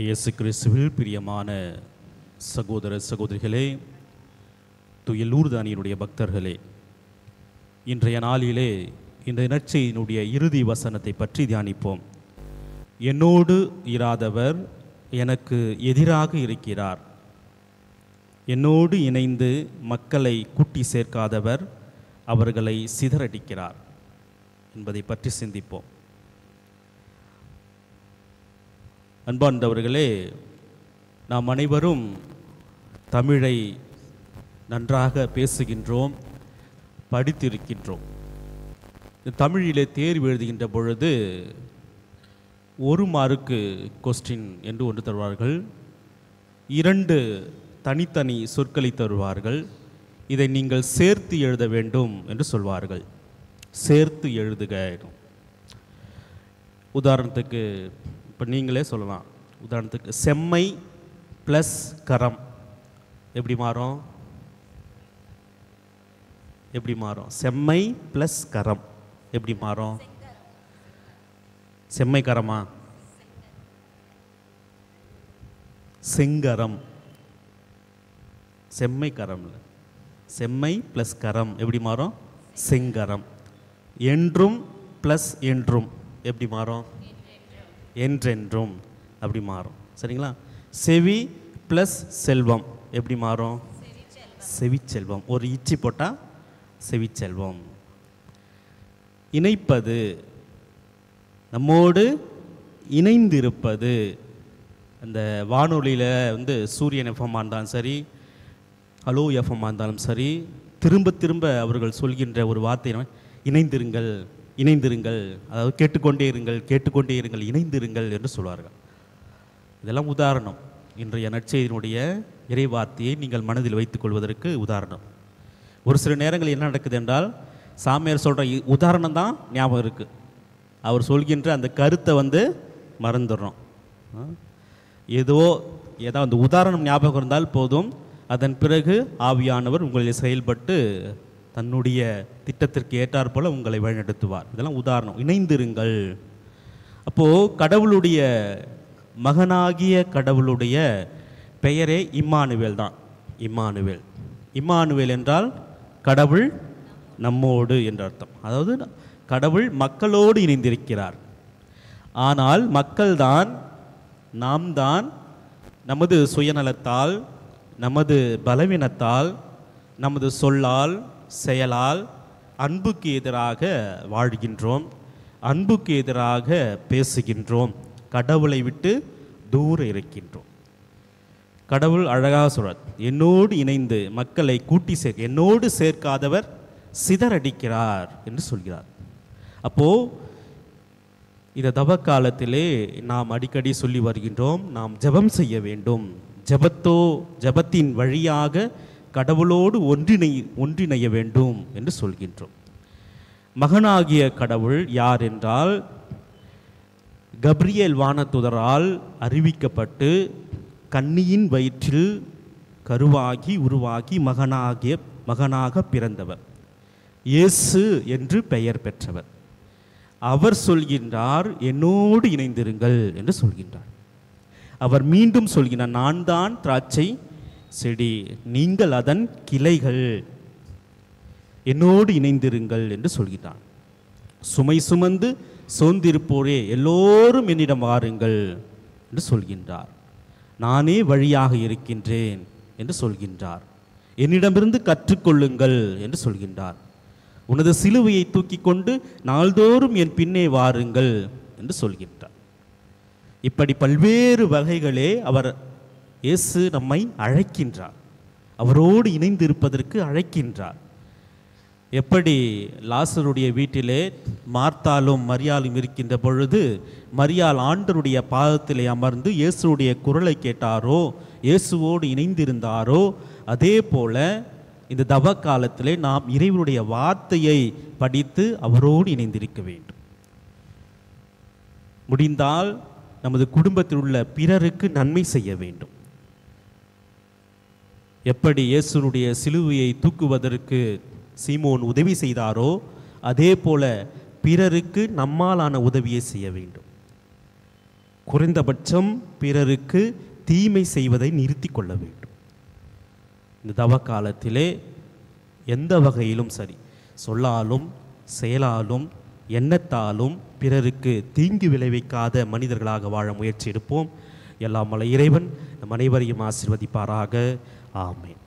இயேசு கிறிஸ்துவில் பிரியமான சகோதர சகோதரிகளே, தூய லூர்தானியினுடைய பக்தர்களே, இன்றைய நாளிலே இந்த நற்செய்தியினுடைய இறுதி வசனத்தை பற்றி தியானிப்போம். என்னோடு இராதவர் எனக்கு எதிராக இருக்கிறார், என்னோடு இணைந்து மக்களை கூட்டி சேர்க்காதவர் அவர்களை சிதறடிக்கிறார் என்பதை பற்றி சிந்திப்போம். அன்பார்ந்தவர்களே, நாம் அனைவரும் தமிழை நன்றாக பேசுகின்றோம், படித்திருக்கின்றோம். தமிழிலே தேர்வு எழுதுகின்ற பொழுது 1 மார்க்கு கொஸ்டின் என்று ஒன்று தருவார்கள், 2 தனித்தனி சொற்களை தருவார்கள். இதை நீங்கள் சேர்த்து எழுத வேண்டும் என்று சொல்வார்கள். சேர்த்து எழுதுக. உதாரணத்துக்கு இப்போ நீங்களே சொல்லலாம். உதாரணத்துக்கு செம்மை ப்ளஸ் கரம் எப்படி மாறும்? செம்மை ப்ளஸ் கரம் எப்படி மாறும்? செம்மை கரமா? செங்கரம். செம்மை கரம் இல்லை, செம்மை ப்ளஸ் கரம் எப்படி மாறும்? செங்கரம். என்றும் ப்ளஸ் என்றும் எப்படி மாறும்? என்றென்றும் அப்படி மாறும். சரிங்களா? செவி ப்ளஸ் செல்வம் எப்படி மாறும்? செவிச்செல்வம். ஒரு இச்சி போட்டால் செவிச்செல்வம். இணைப்பது, நம்மோடு இணைந்திருப்பது. அந்த வானொலியில் சூரியன் எஃப்எம்மாக இருந்தாலும் சரி, ஹலோ எஃப்எம்மாக இருந்தாலும் சரி, திரும்ப திரும்ப அவர்கள் சொல்கின்ற ஒரு வார்த்தை இணைந்திருங்கள், இணைந்திருங்கள், அதாவது கேட்டுக்கொண்டே இருங்கள், இணைந்திருங்கள் என்று சொல்வார்கள். இதெல்லாம் உதாரணம். இன்றைய நற்செய்தியினுடைய இறைவார்த்தையை நீங்கள் மனதில் வைத்துக் கொள்வதற்கு உதாரணம். ஒரு சில நேரங்கள் என்ன நடக்குது என்றால், சாமியார் சொல்கிற உதாரணம் தான் ஞாபகம் இருக்குது, அவர் சொல்கின்ற அந்த கருத்தை மறந்துடுறோம். ஏதோ அந்த உதாரணம் ஞாபகம் இருந்தால் போதும், அதன் பிறகு ஆவியானவர் உங்களில் செயல்பட்டு தன்னுடைய திட்டத்திற்கு ஏற்றாற் போல உங்களை வழிநடத்துவார். இதெல்லாம் உதாரணம். இணைந்திருங்கள். அப்போது கடவுளுடைய மகனாகிய கடவுளுடைய பெயரே இம்மானுவேல் தான். இம்மானுவேல். இம்மானுவேல் என்றால் கடவுள் நம்மோடு என்ற அர்த்தம். அதாவது கடவுள் மக்களோடு இணைந்திருக்கிறார். ஆனால் மக்கள்தான், நாம் தான் நமது சுயநலத்தால், நமது பலவீனத்தால், நமது சொல்லால், செயலால் அன்புக்கு எதிராக வாழ்கின்றோம், அன்புக்கு எதிராக பேசுகின்றோம், கடவுளை விட்டு தூர இருக்கின்றோம். கடவுள் அழகாக சொல்றார், என்னோடு இணைந்து மக்களை கூட்டி என்னோடு சேர்க்காதவர் சிதறடிக்கிறார் என்று சொல்கிறார். அப்போது இந்த தவ காலத்திலே நாம் அடிக்கடி சொல்லி வருகின்றோம், நாம் ஜெபம் செய்ய வேண்டும். ஜெபத்தின் வழியாக கடவுளோடு ஒன்றிணைய வேண்டும் என்று சொல்கின்றோம். மகனாகிய கடவுள் யார் என்றால், கப்ரியேல் வானதூதரால் அறிவிக்கப்பட்டு கன்னியின் வயிற்றில் கருவாகி உருவாகி மகனாக பிறந்தவர், இயேசு என்று பெயர் பெற்றவர். அவர் சொல்கின்றார், என்னோடு இணைந்திருங்கள் என்று சொல்கின்றார். அவர் மீண்டும் சொல்கிறார், நான் தான் திராட்சை செடி, நீங்கள் அதன் கிளைகள், என்னோடு இணைந்திருங்கள் என்று சொல்கிறார். சுமை சுமந்து சோர்ந்திருப்போரே எல்லோரும் என்னிடம் வாருங்கள் என்று சொல்கின்றார். நானே வழியாக இருக்கின்றேன் என்று சொல்கின்றார். என்னிடமிருந்து கற்றுக்கொள்ளுங்கள் என்று சொல்கின்றார். உனது சிலுவையை தூக்கி கொண்டு நாள்தோறும் என் பின்னே வாருங்கள் என்று சொல்கின்றார். இப்படி பல்வேறு வகைகளே இயேசு நம்மை அழைக்கின்றார், அவரோடு இணைந்து இருப்பதற்கு அழைக்கின்றார். எப்படி லாசருடைய வீட்டிலே மார்த்தாலும் மரியாளும் இருக்கின்ற பொழுது மரியாள் ஆண்டவருடைய பாதத்திலே அமர்ந்து இயேசுடைய குரலை கேட்டாரோ, இயேசுவோடு இணைந்திருந்தாரோ, அதே போல இந்த தவ காலத்திலே நாம் இறைவனுடைய வார்த்தையை படித்து அவரோடு இணைந்திருக்க வேண்டும். முடிந்தால் நமது குடும்பத்தில் உள்ள பிறருக்கு நன்மை செய்ய வேண்டும். எப்படி இயேசுனுடைய சிலுவையை தூக்குவதற்கு சீமோன் உதவி செய்தாரோ, அதே போல பிறருக்கு நம்மாலான உதவியை செய்ய வேண்டும். குறைந்தபட்சம் பிறருக்கு தீமை செய்வதை நிறுத்தி கொள்ள வேண்டும். இந்த தவ காலத்திலே எந்த வகையிலும் சரி, சொல்லாலும் செயலாலும் எண்ணத்தாலும் பிறருக்கு தீங்கு விளைவிக்காத மனிதர்களாக வாழ முயற்சி எடுப்போம். எல்லாம் வல்ல இறைவன் நம் அனைவரையும் ஆசீர்வதிப்பாராக. ஆமென்.